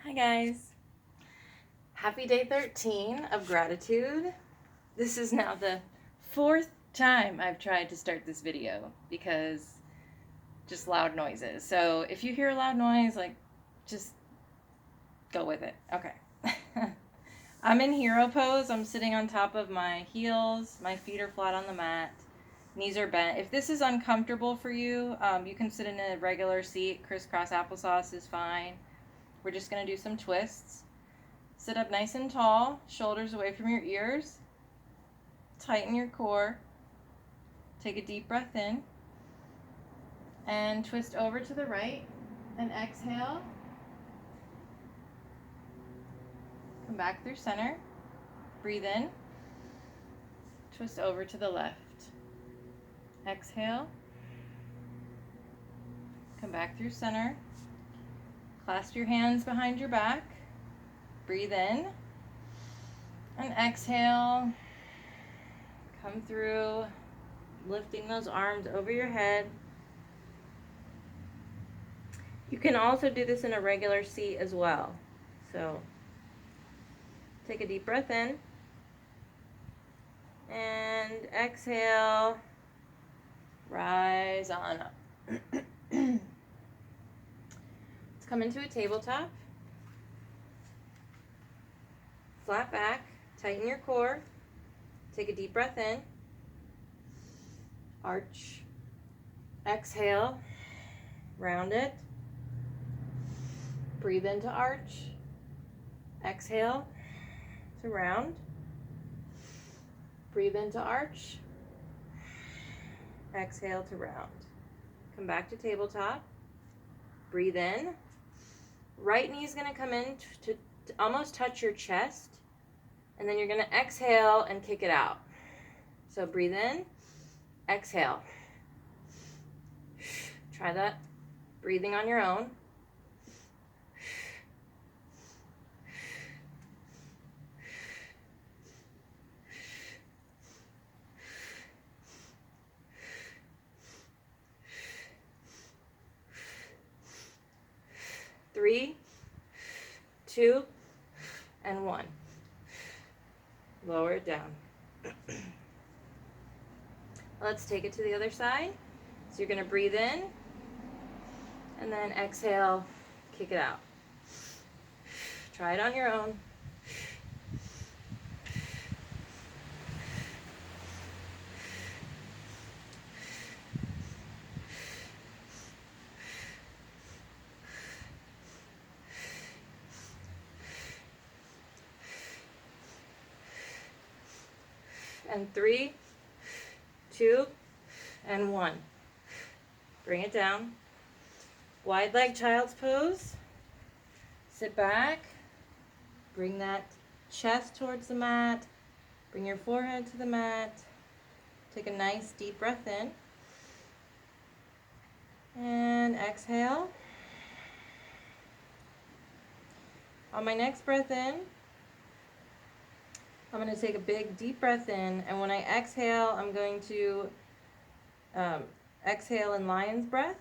Hi guys. Happy day 13 of gratitude. This is now the fourth time I've tried to start this video because just loud noises. So if you hear a loud noise, just go with it. Okay. I'm in hero pose. I'm sitting on top of my heels. My feet are flat on the mat. Knees are bent. If this is uncomfortable for you, you can sit in a regular seat. Crisscross applesauce is fine. We're just going to do some twists. Sit up nice and tall, shoulders away from your ears. Tighten your core. Take a deep breath in. And twist over to the right. And exhale. Come back through center. Breathe in. Twist over to the left. Exhale. Come back through center. Clasp your hands behind your back. Breathe in. And exhale. Come through, lifting those arms over your head. You can also do this in a regular seat as well. So take a deep breath in. And exhale. Rise on up. Let's come into a tabletop. Flat back. Tighten your core. Take a deep breath in. Arch. Exhale. Round it. Breathe into arch. Exhale to round. Breathe into arch. Exhale to round. Come back to tabletop. Breathe in. Right knee is going to come in to almost touch your chest. And then you're going to exhale and kick it out. So breathe in. Exhale. Try that. Breathing on your own. Three, 2, and 1. Lower it down. Let's take it to the other side. So you're going to breathe in, and then exhale, kick it out. Try it on your own. And 3, 2, and 1. Bring it down. Wide leg child's pose. Sit back. Bring that chest towards the mat. Bring your forehead to the mat. Take a nice deep breath in. And exhale. On my next breath in, I'm going to take a big deep breath in, and when I exhale, I'm going to exhale in lion's breath.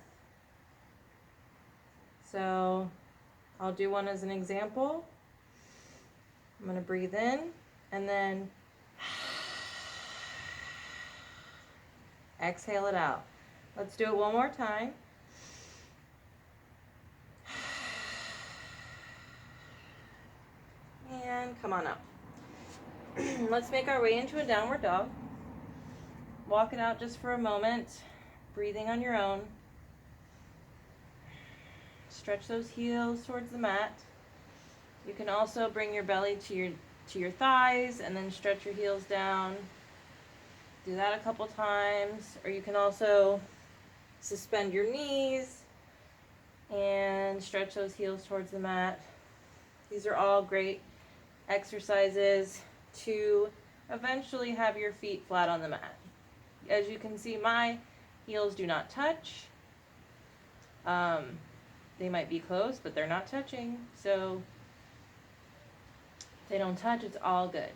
So I'll do one as an example. I'm going to breathe in, and then exhale it out. Let's do it one more time. And come on up. Let's make our way into a downward dog. Walk it out just for a moment, breathing on your own. Stretch those heels towards the mat. You can also bring your belly to your thighs and then stretch your heels down. Do that a couple times. Or you can also suspend your knees and stretch those heels towards the mat. These are all great exercises to eventually have your feet flat on the mat. As you can see, my heels do not touch. They might be close, but they're not touching. So if they don't touch, it's all good.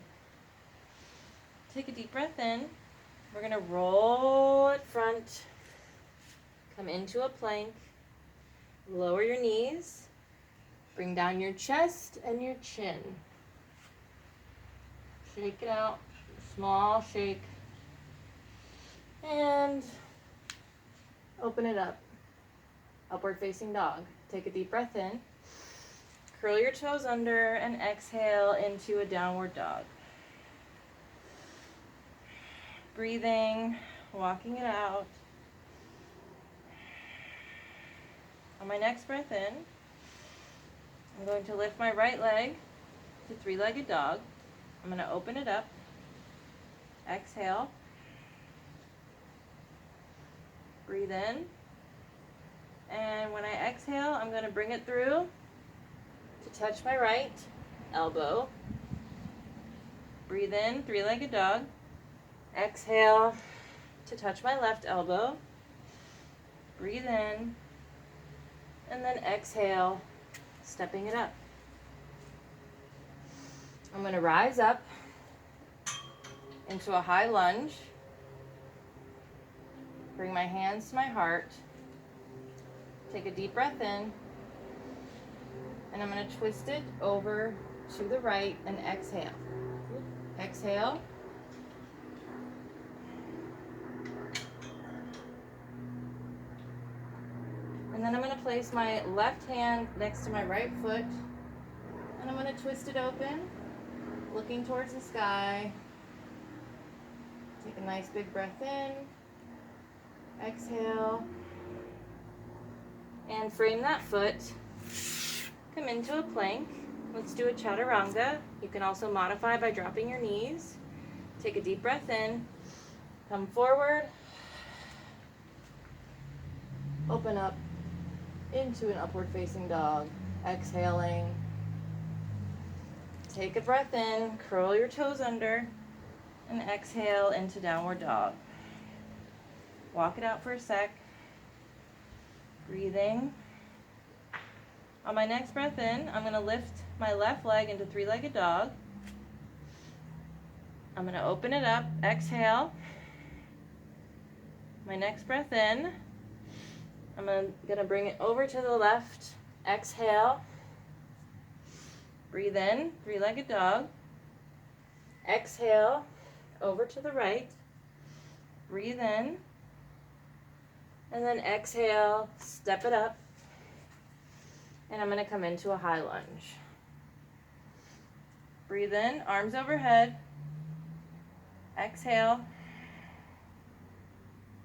Take a deep breath in. We're going to roll it front. Come into a plank. Lower your knees. Bring down your chest and your chin. Shake it out, small shake. And open it up. Upward facing dog. Take a deep breath in. Curl your toes under and exhale into a downward dog. Breathing, walking it out. On my next breath in, I'm going to lift my right leg to three-legged dog. I'm going to open it up. Exhale. Breathe in. And when I exhale, I'm going to bring it through to touch my right elbow. Breathe in, three-legged dog. Exhale to touch my left elbow. Breathe in. And then exhale, stepping it up. I'm going to rise up into a high lunge. Bring my hands to my heart. Take a deep breath in. And I'm going to twist it over to the right and exhale. Exhale. And then I'm going to place my left hand next to my right foot. And I'm going to twist it open, looking towards the sky. Take a nice big breath in. Exhale. And frame that foot. Come into a plank. Let's do a chaturanga. You can also modify by dropping your knees. Take a deep breath in. Come forward. Open up into an upward facing dog. Exhaling. Take a breath in. Curl your toes under. And exhale into downward dog. Walk it out for a sec. Breathing. On my next breath in, I'm going to lift my left leg into three-legged dog. I'm going to open it up. Exhale. My next breath in, I'm going to bring it over to the left. Exhale. Breathe in, three-legged dog. Exhale, over to the right. Breathe in. And then exhale, step it up. And I'm going to come into a high lunge. Breathe in, arms overhead. Exhale.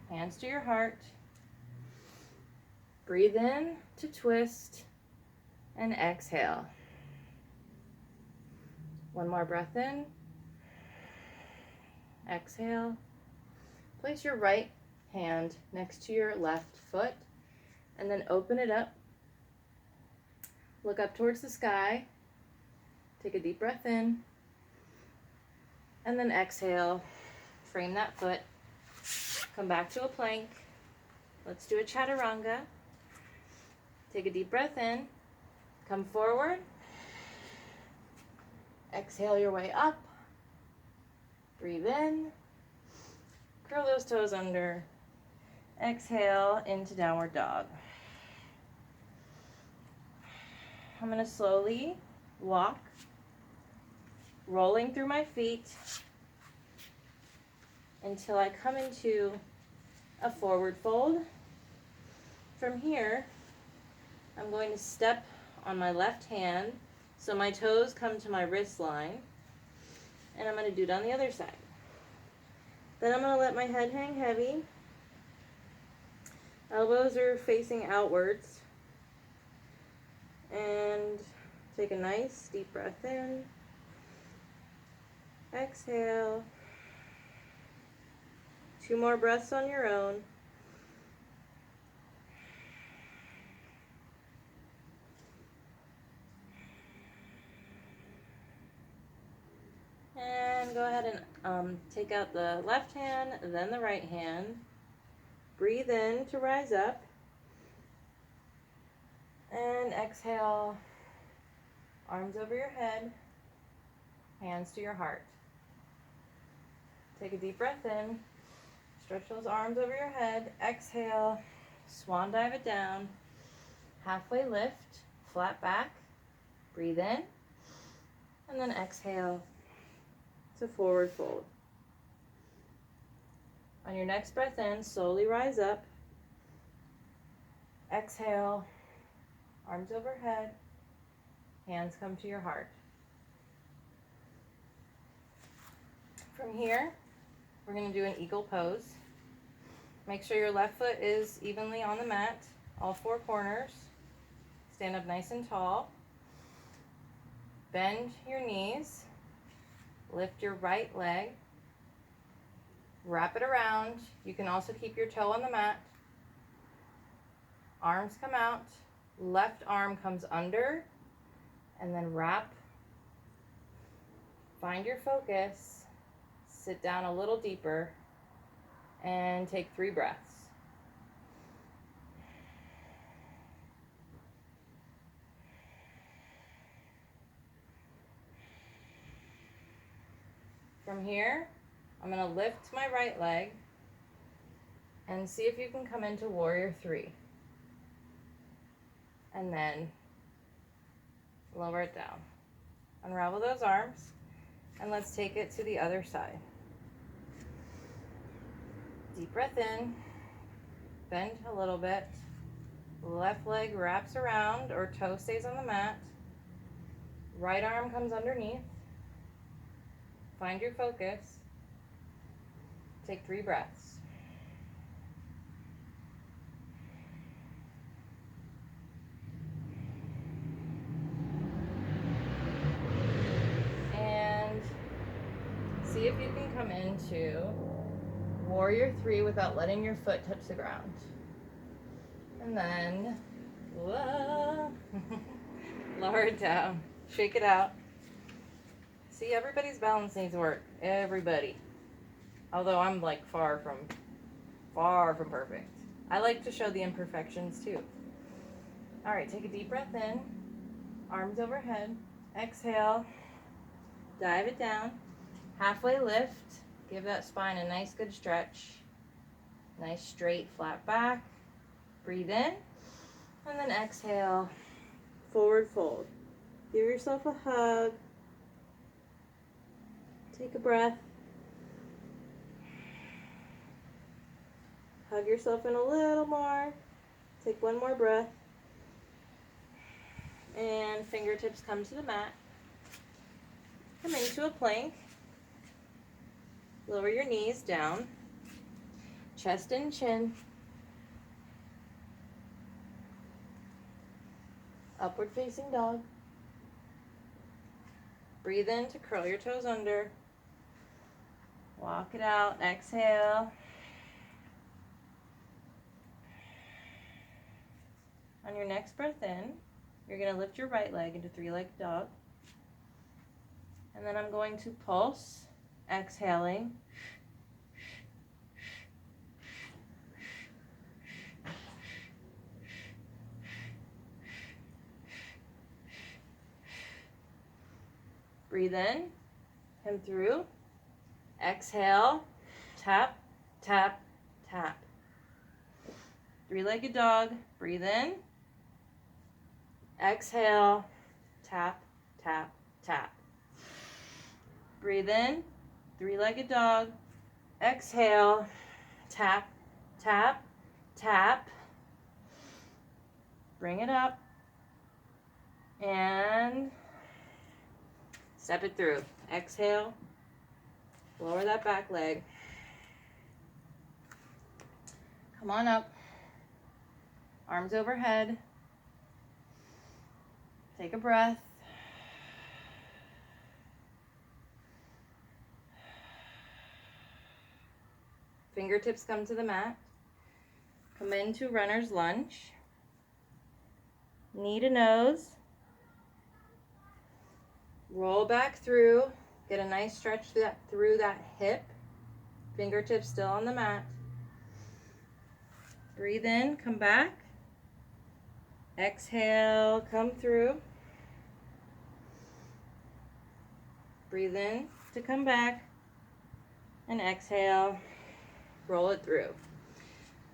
Hands to your heart. Breathe in to twist and exhale. One more breath in. Exhale. Place your right hand next to your left foot and then open it up. Look up towards the sky. Take a deep breath in. And then exhale. Frame that foot. Come back to a plank. Let's do a chaturanga. Take a deep breath in. Come forward. Exhale your way up. Breathe in. Curl those toes under. Exhale into downward dog. I'm going to slowly walk, rolling through my feet until I come into a forward fold. From here, I'm going to step on my left hand so my toes come to my wrist line, and I'm going to do it on the other side. Then I'm going to let my head hang heavy. Elbows are facing outwards. And take a nice deep breath in. Exhale. 2 more breaths on your own. And go ahead and take out the left hand, then the right hand. Breathe in to rise up. And exhale, arms over your head, hands to your heart. Take a deep breath in, stretch those arms over your head, exhale, swan dive it down, halfway lift, flat back, Breathe in, and then exhale to forward fold. On your next breath in, slowly rise up. Exhale, arms overhead, hands come to your heart. From here, we're going to do an eagle pose. Make sure your left foot is evenly on the mat, all four corners. Stand up nice and tall. Bend your knees. Lift your right leg. Wrap it around. You can also keep your toe on the mat. Arms come out. Left arm comes under. And then wrap. Find your focus. Sit down a little deeper. And take 3 breaths. From here, I'm going to lift my right leg and see if you can come into warrior 3. And then lower it down. Unravel those arms and let's take it to the other side. Deep breath in, bend a little bit, left leg wraps around or toe stays on the mat, right arm comes underneath, find your focus, take 3 breaths. And see if you can come into warrior 3 without letting your foot touch the ground. And then, whoa, lower it down, shake it out. See, everybody's balance needs work, everybody. Although I'm like far from perfect. I like to show the imperfections too. All right, take a deep breath in, arms overhead, exhale, dive it down, halfway lift. Give that spine a nice good stretch. Nice straight flat back. Breathe in and then exhale, forward fold. Give yourself a hug. Take a breath. Hug yourself in a little more. Take one more breath. And fingertips come to the mat. Come into a plank. Lower your knees down, chest and chin, upward facing dog. Breathe in to curl your toes under, walk it out, exhale. On your next breath in, you're going to lift your right leg into 3-legged dog, and then I'm going to pulse. Exhaling. Breathe in, come through. Exhale, tap, tap, tap. 3-legged dog, breathe in. Exhale, tap, tap, tap. Breathe in. 3-legged dog. Exhale. Tap, tap, tap. Bring it up. And step it through. Exhale. Lower that back leg. Come on up. Arms overhead. Take a breath. Fingertips come to the mat. Come into runner's lunge. Knee to nose. Roll back through. Get a nice stretch through that hip. Fingertips still on the mat. Breathe in, come back. Exhale, come through. Breathe in to come back. And exhale. Roll it through.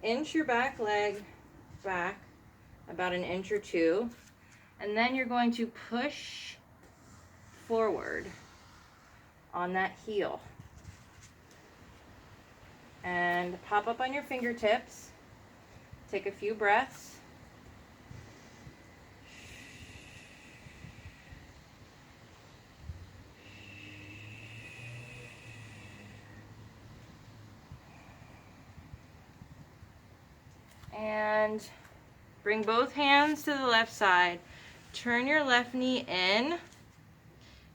Inch your back leg back about 1 inch or 2. And then you're going to push forward on that heel. And pop up on your fingertips. Take a few breaths. And bring both hands to the left side. Turn your left knee in,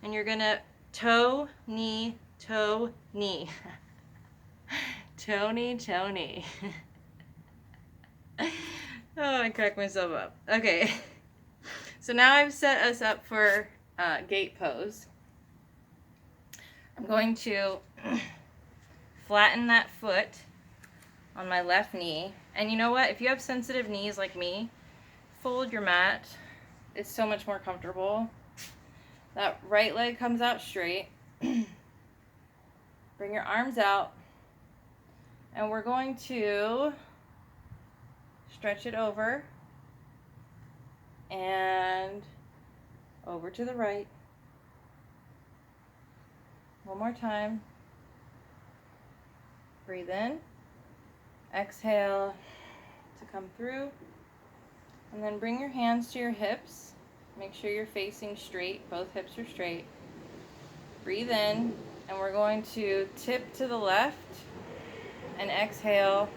and you're gonna toe, knee, toe, knee. Toe, knee, toe, knee. Oh, I cracked myself up. Okay, so now I've set us up for gate pose. I'm going to flatten that foot on my left knee. And you know what? If you have sensitive knees like me, fold your mat. It's so much more comfortable. That right leg comes out straight. Bring your arms out. And we're going to stretch it over and over to the right. One more time. Breathe in. Exhale to come through. And then bring your hands to your hips. Make sure you're facing straight. Both hips are straight. Breathe in. And we're going to tip to the left and exhale.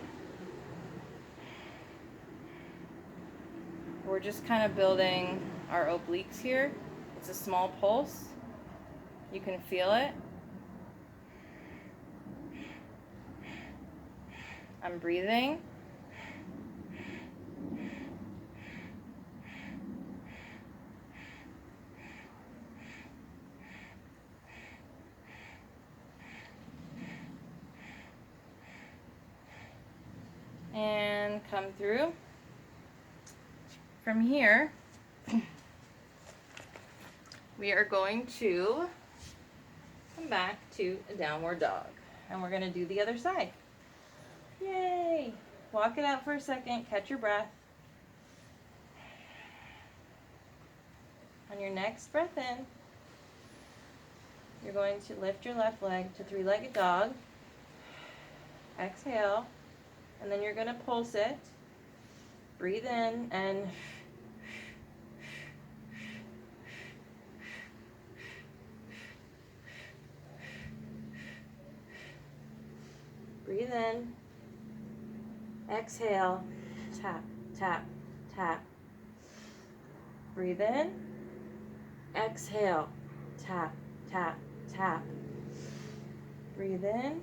We're just kind of building our obliques here. It's a small pulse. You can feel it. I'm breathing. And come through. From here, we are going to come back to a downward dog. And we're going to do the other side. Yay! Walk it out for a second. Catch your breath. On your next breath in, you're going to lift your left leg to three-legged dog. Exhale. And then you're going to pulse it. Breathe in and breathe in. Exhale. Tap, tap, tap. Breathe in. Exhale. Tap, tap, tap. Breathe in.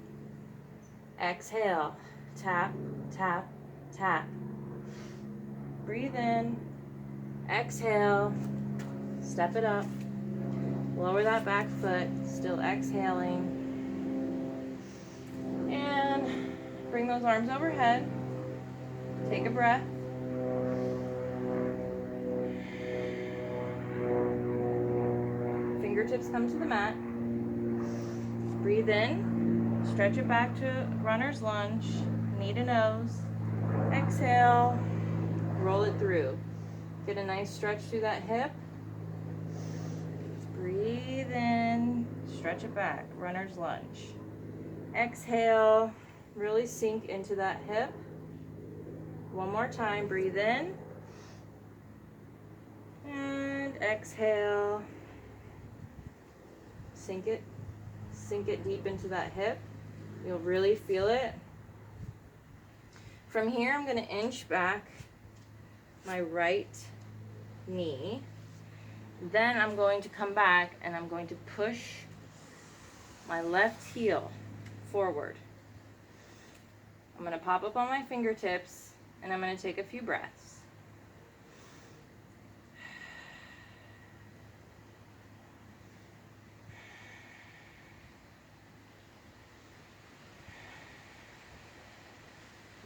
Exhale. Tap, tap, tap. Breathe in. Exhale. Step it up. Lower that back foot. Still exhaling. And bring those arms overhead. Take a breath. Fingertips come to the mat. Breathe in. Stretch it back to runner's lunge. Knee to nose. Exhale. Roll it through. Get a nice stretch through that hip. Breathe in. Stretch it back. Runner's lunge. Exhale. Really sink into that hip. One more time. Breathe in. And exhale. Sink it. Sink it deep into that hip. You'll really feel it. From here, I'm going to inch back my right knee. Then I'm going to come back and I'm going to push my left heel forward. I'm going to pop up on my fingertips and I'm going to take a few breaths.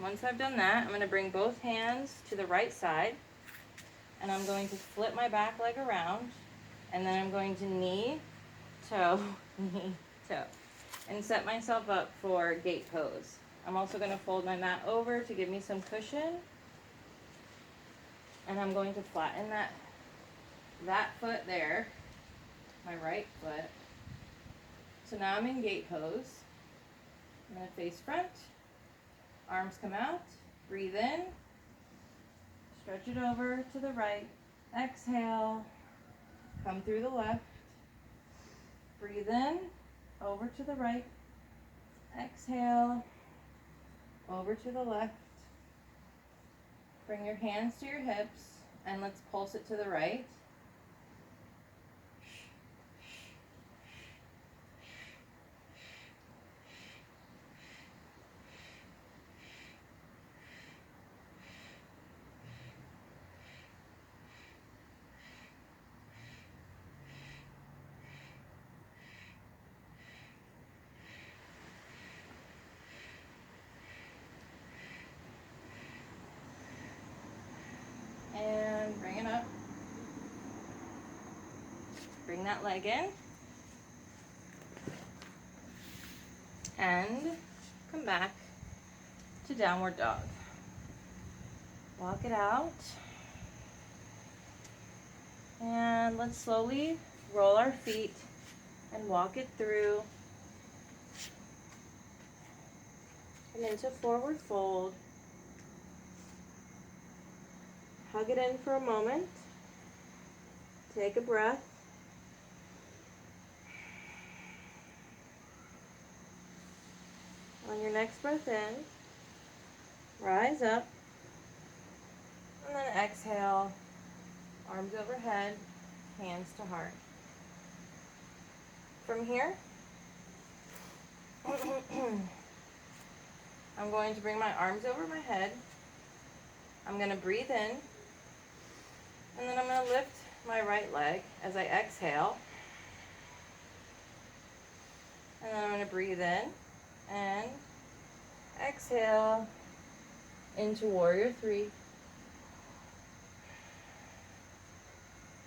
Once I've done that, I'm going to bring both hands to the right side and I'm going to flip my back leg around and then I'm going to knee, toe, knee, toe and set myself up for gate pose. I'm also going to fold my mat over to give me some cushion and I'm going to flatten that that foot there, my right foot. So now I'm in gate pose. I'm going to face front, arms come out, breathe in, stretch it over to the right, exhale, come through the left, breathe in, over to the right, exhale, over to the left, bring your hands to your hips, and let's pulse it to the right. And bring it up. Bring that leg in. And come back to downward dog. Walk it out. And let's slowly roll our feet and walk it through and into forward fold. Hug it in for a moment. Take a breath. On your next breath in, rise up, and then exhale, arms overhead, hands to heart. From here, I'm going to bring my arms over my head. I'm going to breathe in, and then I'm going to lift my right leg as I exhale. And then I'm going to breathe in and exhale into Warrior 3.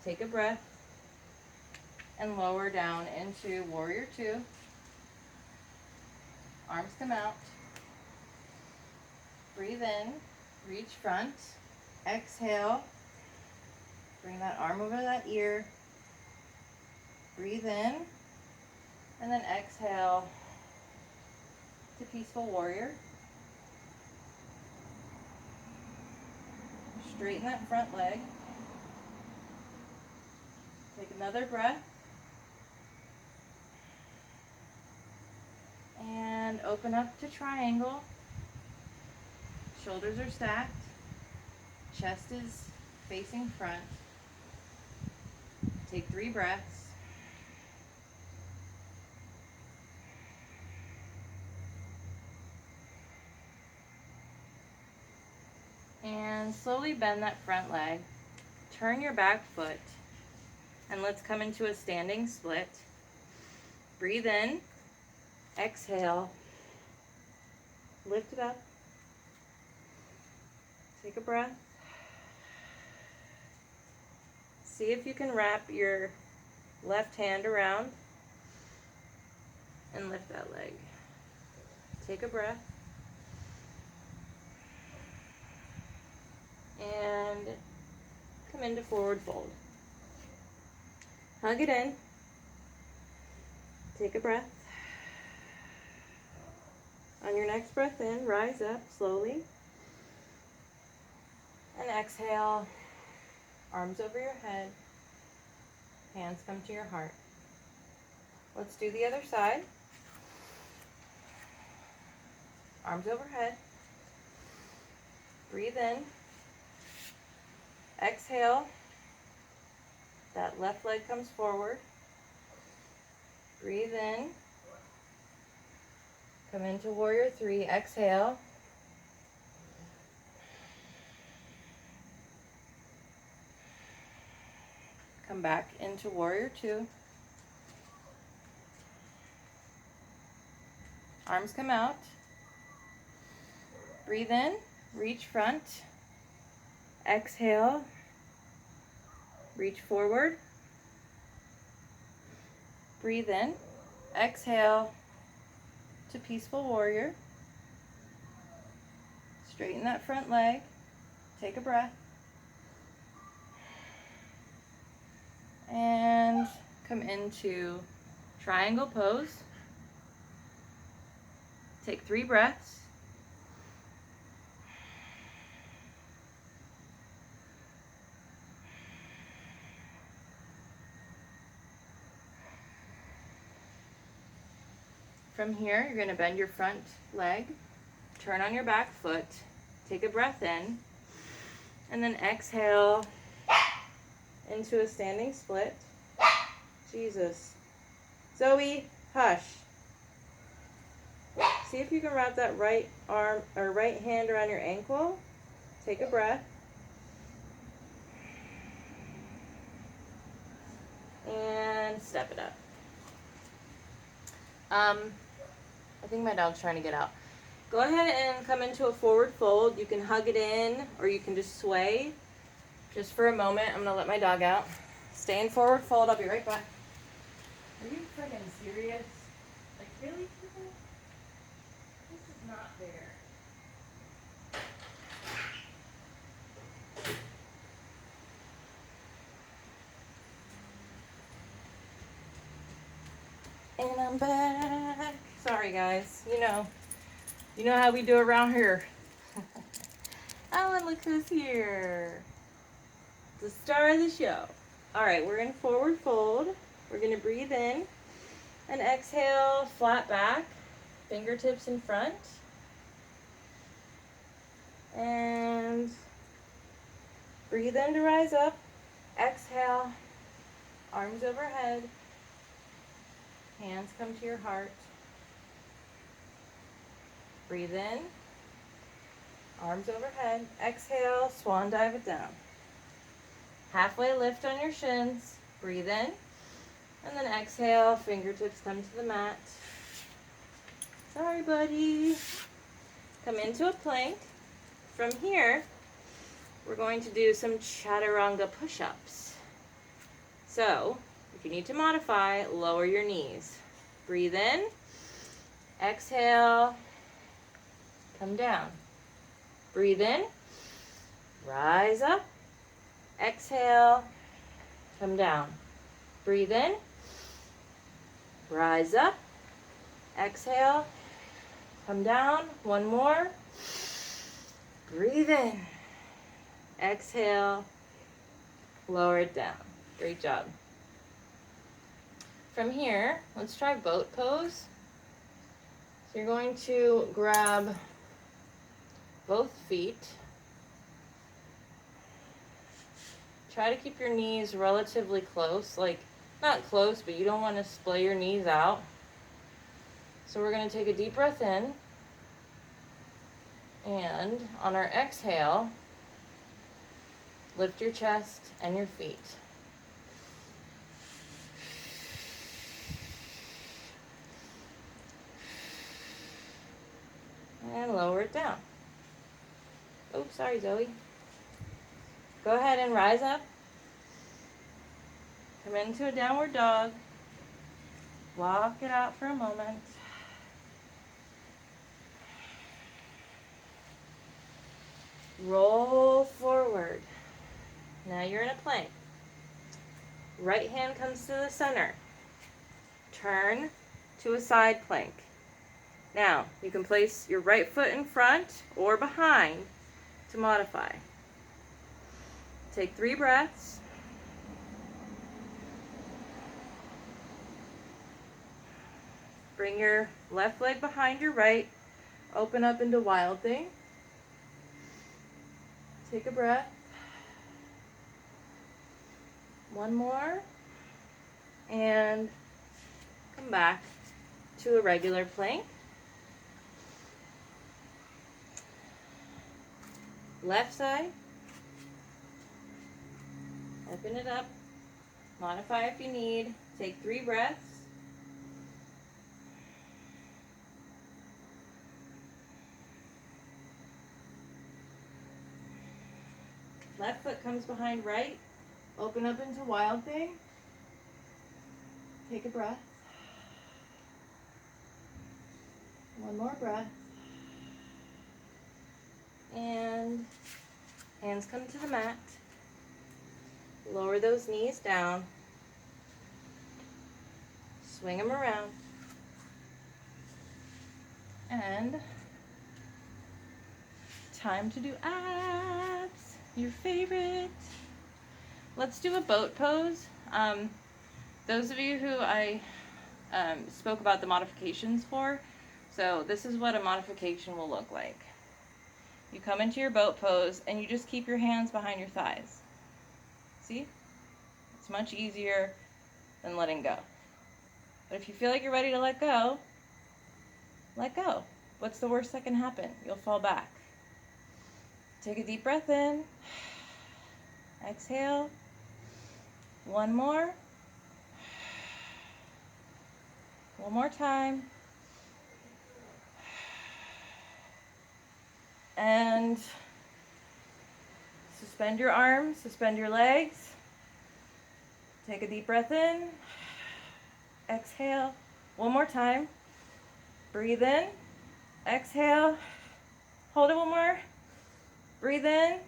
Take a breath and lower down into Warrior 2. Arms come out. Breathe in, reach front, exhale, bring that arm over that ear, breathe in, and then exhale to Peaceful Warrior. Straighten that front leg. Take another breath. And open up to triangle. Shoulders are stacked. Chest is facing front. Take 3 breaths. And slowly bend that front leg. Turn your back foot. And let's come into a standing split. Breathe in. Exhale. Lift it up. Take a breath. See if you can wrap your left hand around and lift that leg. Take a breath. And come into forward fold. Hug it in. Take a breath. On your next breath in, rise up slowly. And exhale, arms over your head, hands come to your heart. Let's do the other side. Arms overhead. Breathe in. Exhale. That left leg comes forward. Breathe in. Come into Warrior 3. Exhale. Come back into Warrior 2. Arms come out. Breathe in. Reach front. Exhale. Reach forward. Breathe in. Exhale to Peaceful Warrior. Straighten that front leg. Take a breath. come into triangle pose. Take 3 breaths. From here, you're going to bend your front leg, turn on your back foot, take a breath in, and then exhale into a standing split. Jesus. Zoe, hush. See if you can wrap that right arm or right hand around your ankle. Take a breath. And step it up. I think my dog's trying to get out. Go ahead and come into a forward fold. You can hug it in or you can just sway. Just for a moment, I'm gonna let my dog out. Stay in forward fold, I'll be right back. Are you freaking serious? Like, really? This is not fair. And I'm back. Sorry guys, you know how we do around here. Oh, and look who's here. The star of the show. All right, we're in forward fold. We're gonna breathe in and exhale, flat back, fingertips in front. And breathe in to rise up. Exhale, arms overhead. Hands come to your heart. Breathe in, arms overhead. Exhale, swan dive it down. Halfway lift on your shins. Breathe in, and then exhale, fingertips come to the mat. Sorry, buddy. Come into a plank. From here, we're going to do some chaturanga push-ups. So, if you need to modify, lower your knees. Breathe in, exhale, come down. Breathe in, rise up, exhale, come down. Breathe in, rise up, exhale, come down. One more. Breathe in, exhale, lower it down. Great job. From here, let's try boat pose. So you're going to grab both feet. Try to keep your knees relatively close, like not close, but you don't want to splay your knees out. So we're going to take a deep breath in, and on our exhale, lift your chest and your feet. And lower it down. Oh, sorry, Zoe. Go ahead and rise up. Come into a downward dog. Walk it out for a moment. Roll forward. Now you're in a plank. Right hand comes to the center. Turn to a side plank. Now, you can place your right foot in front or behind to modify. Take 3 breaths. Bring your left leg behind your right. Open up into wild thing. Take a breath. One more. And come back to a regular plank. Left side. Open it up. Modify if you need. Take 3 breaths. Left foot comes behind right. Open up into wild thing. Take a breath. One more breath. And hands come to the mat. Lower those knees down. Swing them around. And time to do abs, your favorite. Let's do a boat pose. Those of you who I spoke about the modifications for, so this is what a modification will look like. You come into your boat pose and you just keep your hands behind your thighs. See? It's much easier than letting go. But if you feel like you're ready to let go, let go. What's the worst that can happen? You'll fall back. Take a deep breath in. Exhale. One more. One more time. And suspend your arms, suspend your legs. Take a deep breath in. Exhale. One more time. Breathe in. Exhale. Hold it one more. Breathe in.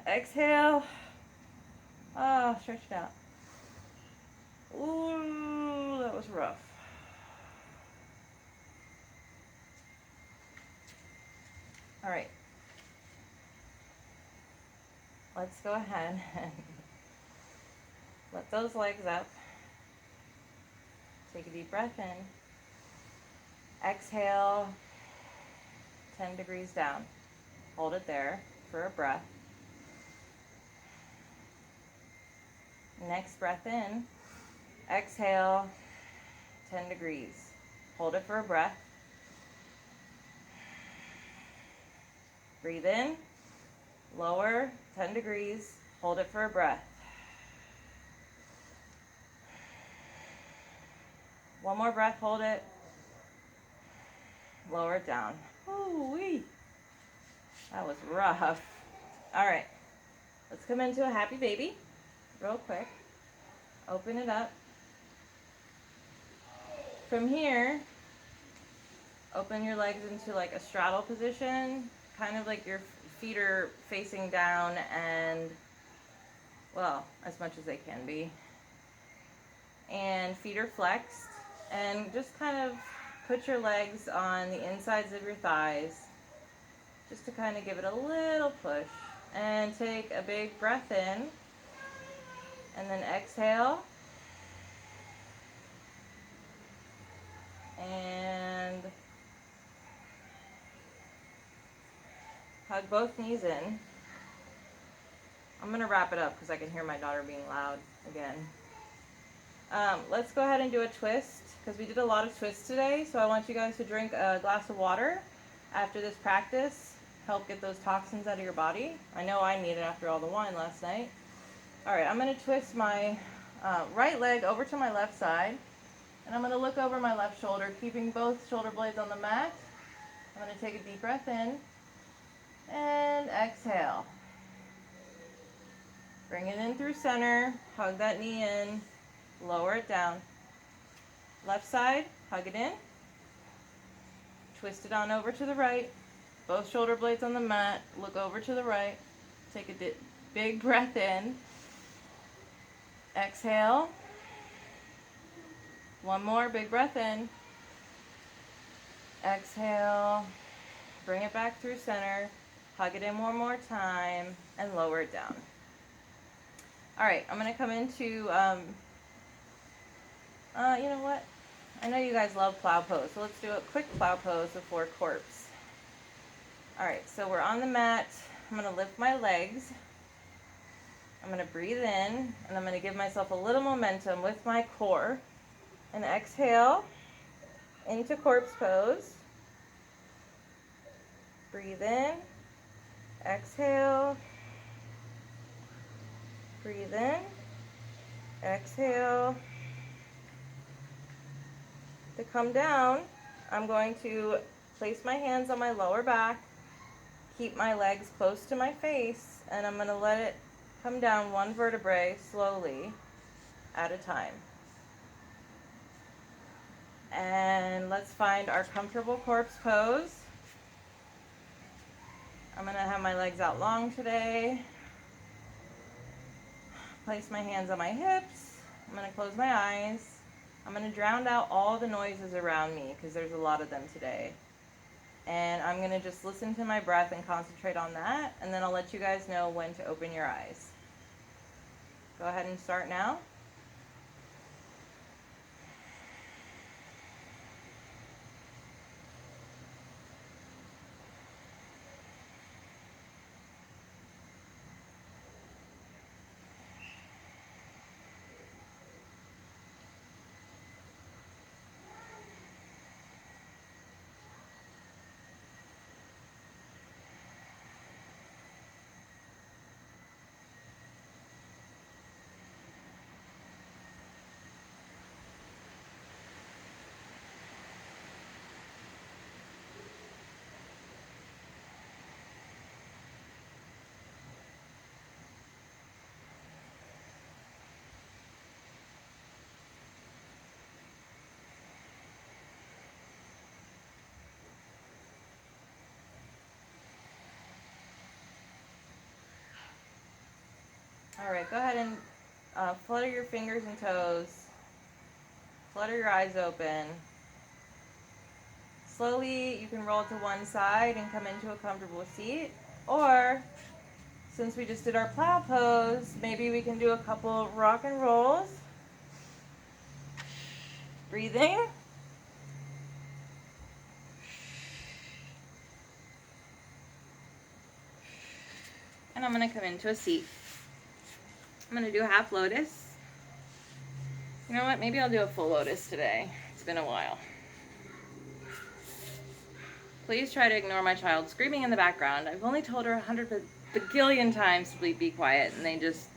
Exhale. Ah, stretch it out. Ooh, that was rough. All right. Let's go ahead and let those legs up. Take a deep breath in. Exhale, 10 degrees down. Hold it there for a breath. Next breath in. Exhale, 10 degrees. Hold it for a breath. Breathe in. Lower, 10 degrees. Hold it for a breath. One more breath, hold it. Lower it down. Ooh-wee. That was rough. All right, let's come into a happy baby real quick. Open it up. From here, open your legs into like a straddle position, kind of like your feet are facing down and, well, as much as they can be. And feet are flexed. And just kind of put your legs on the insides of your thighs, just to kind of give it a little push. And take a big breath in, and then exhale. And hug both knees in. I'm going to wrap it up because I can hear my daughter being loud again. Let's go ahead and do a twist because we did a lot of twists today. So I want you guys to drink a glass of water after this practice. Help get those toxins out of your body. I know I need it after all the wine last night. All right, I'm going to twist my right leg over to my left side. And I'm going to look over my left shoulder, keeping both shoulder blades on the mat. I'm going to take a deep breath in and exhale. Bring it in through center, hug that knee in, lower it down. Left side, hug it in. Twist it on over to the right. Both shoulder blades on the mat, look over to the right. Take a big breath in. Exhale. One more big breath in. Exhale. Bring it back through center. Hug it in one more time and lower it down. All right, I'm going to come into, you know what? I know you guys love plow pose, so let's do a quick plow pose before corpse. All right, so we're on the mat. I'm going to lift my legs. I'm going to breathe in, and I'm going to give myself a little momentum with my core. And exhale into corpse pose. Breathe in. Exhale. Breathe in. Exhale. To come down, I'm going to place my hands on my lower back, keep my legs close to my face, and I'm going to let it come down one vertebrae slowly at a time. And let's find our comfortable corpse pose. I'm going to have my legs out long today. Place my hands on my hips. I'm going to close my eyes. I'm going to drown out all the noises around me because there's a lot of them today. And I'm going to just listen to my breath and concentrate on that, and then I'll let you guys know when to open your eyes. Go ahead and start now. Alright, go ahead and flutter your fingers and toes. Flutter your eyes open. Slowly, you can roll to one side and come into a comfortable seat. Or, since we just did our plow pose, maybe we can do a couple rock and rolls. Breathing. And I'm going to come into a seat. I'm going to do a half lotus. You know what? Maybe I'll do a full lotus today. It's been a while. Please try to ignore my child screaming in the background. I've only told her 100 bagillion times to be quiet, and they just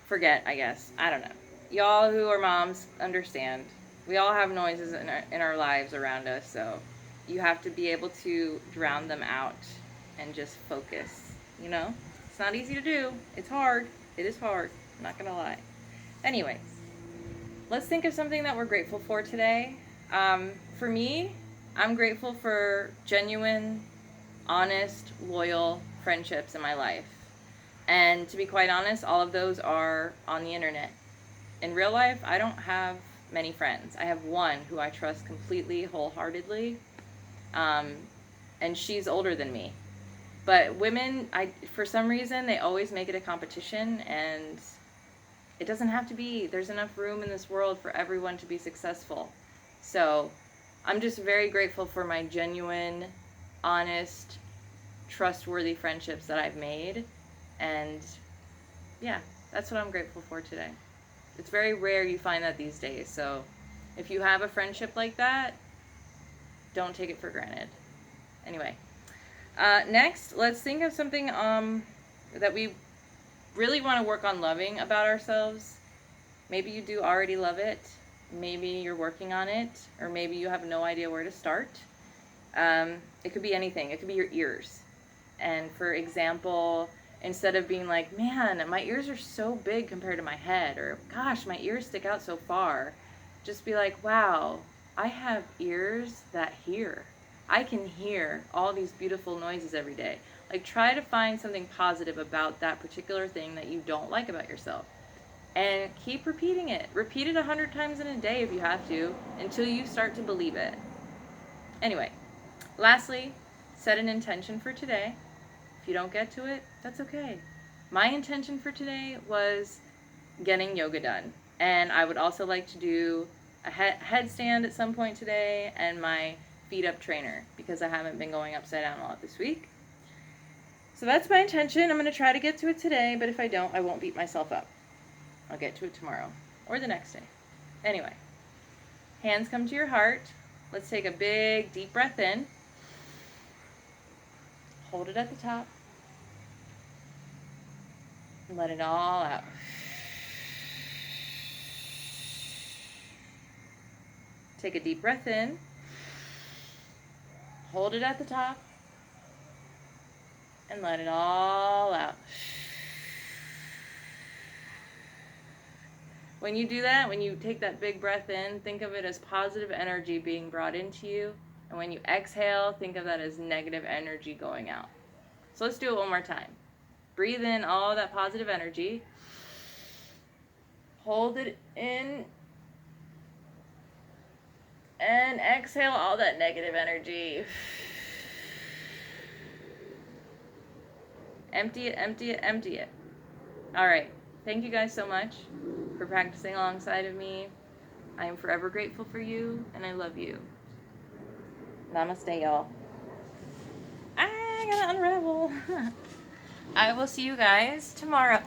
forget, I guess. I don't know. Y'all who are moms understand. We all have noises in our lives around us, so you have to be able to drown them out and just focus, you know? It's not easy to do. It's hard. It is hard. I'm not going to lie. Anyways, let's think of something that we're grateful for today. For me, I'm grateful for genuine, honest, loyal friendships in my life. And to be quite honest, all of those are on the internet. In real life, I don't have many friends. I have one who I trust completely, wholeheartedly. And she's older than me. But women, for some reason, they always make it a competition, and it doesn't have to be. There's enough room in this world for everyone to be successful. So I'm just very grateful for my genuine, honest, trustworthy friendships that I've made. And yeah, that's what I'm grateful for today. It's very rare you find that these days. So if you have a friendship like that, don't take it for granted. Anyway, next, let's think of something that we really want to work on loving about ourselves. Maybe you do already love it. Maybe you're working on it, or maybe you have no idea where to start. It could be anything. It could be your ears. And for example, instead of being like, man, my ears are so big compared to my head, or gosh, my ears stick out so far, just be like, wow, I have ears that hear. I can hear all these beautiful noises every day. Like, try to find something positive about that particular thing that you don't like about yourself. And keep repeating it. Repeat it 100 times in a day if you have to, until you start to believe it. Anyway, lastly, set an intention for today. If you don't get to it, that's okay. My intention for today was getting yoga done. And I would also like to do a headstand at some point today and my feet up trainer, because I haven't been going upside down a lot this week. So that's my intention. I'm going to try to get to it today, but if I don't, I won't beat myself up. I'll get to it tomorrow or the next day. Anyway, hands come to your heart. Let's take a big, deep breath in. Hold it at the top. And let it all out. Take a deep breath in. Hold it at the top. And let it all out. When you do that, when you take that big breath in, think of it as positive energy being brought into you. And when you exhale, think of that as negative energy going out. So let's do it one more time. Breathe in all that positive energy. Hold it in. And exhale all that negative energy. Empty it, empty it, empty it. All right. Thank you guys so much for practicing alongside of me. I am forever grateful for you, and I love you. Namaste, y'all. I gotta unravel. I will see you guys tomorrow.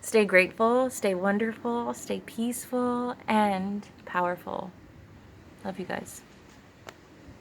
Stay grateful, stay wonderful, stay peaceful, and powerful. Love you guys.